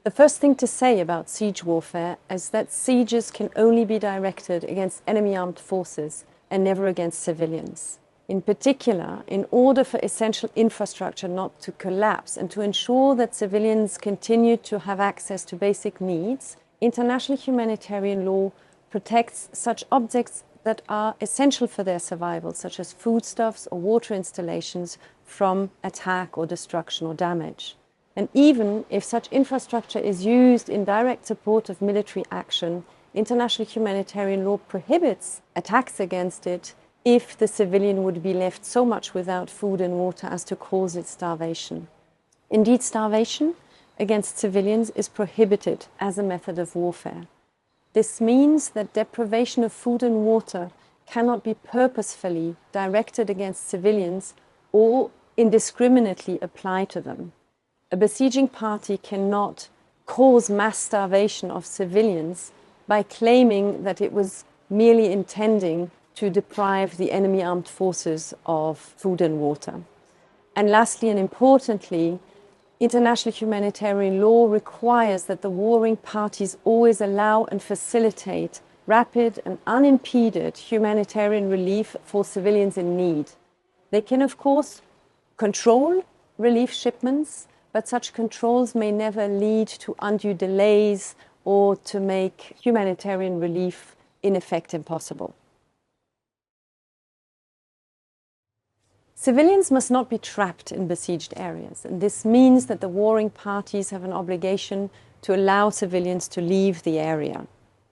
The first thing to say about siege warfare is that sieges can only be directed against enemy armed forces and never against civilians. In particular, in order for essential infrastructure not to collapse and to ensure that civilians continue to have access to basic needs, international humanitarian law protects such objects that are essential for their survival, such as foodstuffs or water installations, from attack or destruction or damage. And even if such infrastructure is used in direct support of military action, international humanitarian law prohibits attacks against it if the civilian would be left so much without food and water as to cause its starvation. Indeed, starvation against civilians is prohibited as a method of warfare. This means that deprivation of food and water cannot be purposefully directed against civilians or indiscriminately applied to them. A besieging party cannot cause mass starvation of civilians by claiming that it was merely intending to deprive the enemy armed forces of food and water. And lastly and importantly, international humanitarian law requires that the warring parties always allow and facilitate rapid and unimpeded humanitarian relief for civilians in need. They can, of course, control relief shipments, but such controls may never lead to undue delays or to make humanitarian relief in effect impossible. Civilians must not be trapped in besieged areas, and this means that the warring parties have an obligation to allow civilians to leave the area.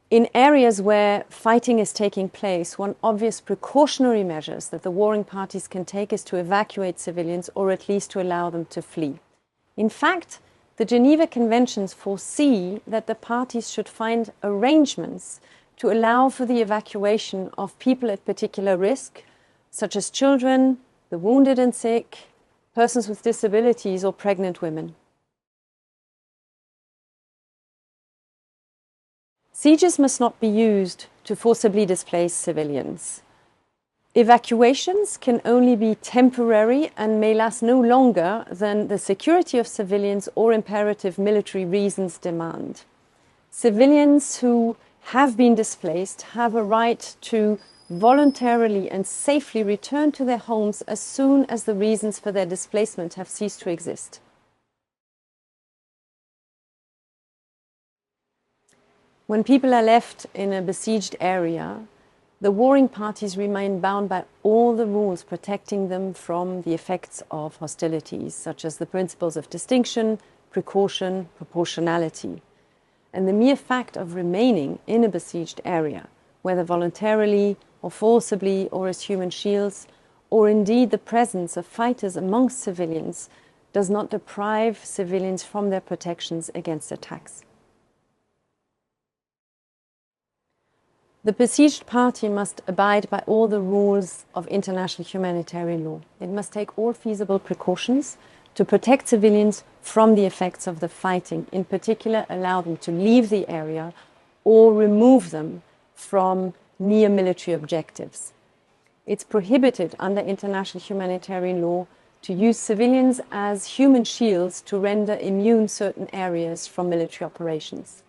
In areas where fighting is taking place, one obvious precautionary measure that the warring parties can take is to evacuate civilians or at least to allow them to flee. In fact, the Geneva Conventions foresee that the parties should find arrangements to allow for the evacuation of people at particular risk, such as children, the wounded and sick, persons with disabilities, or pregnant women. Sieges must not be used to forcibly displace civilians. Evacuations can only be temporary and may last no longer than the security of civilians or imperative military reasons demand. Civilians who have been displaced have a right to voluntarily and safely return to their homes as soon as the reasons for their displacement have ceased to exist. When people are left in a besieged area, the warring parties remain bound by all the rules protecting them from the effects of hostilities, such as the principles of distinction, precaution, proportionality. And the mere fact of remaining in a besieged area, whether voluntarily or forcibly or as human shields, or indeed the presence of fighters amongst civilians, does not deprive civilians from their protections against attacks. The besieged party must abide by all the rules of international humanitarian law. It must take all feasible precautions to protect civilians from the effects of the fighting, in particular allow them to leave the area or remove them from near military objectives. It's prohibited under international humanitarian law to use civilians as human shields to render immune certain areas from military operations.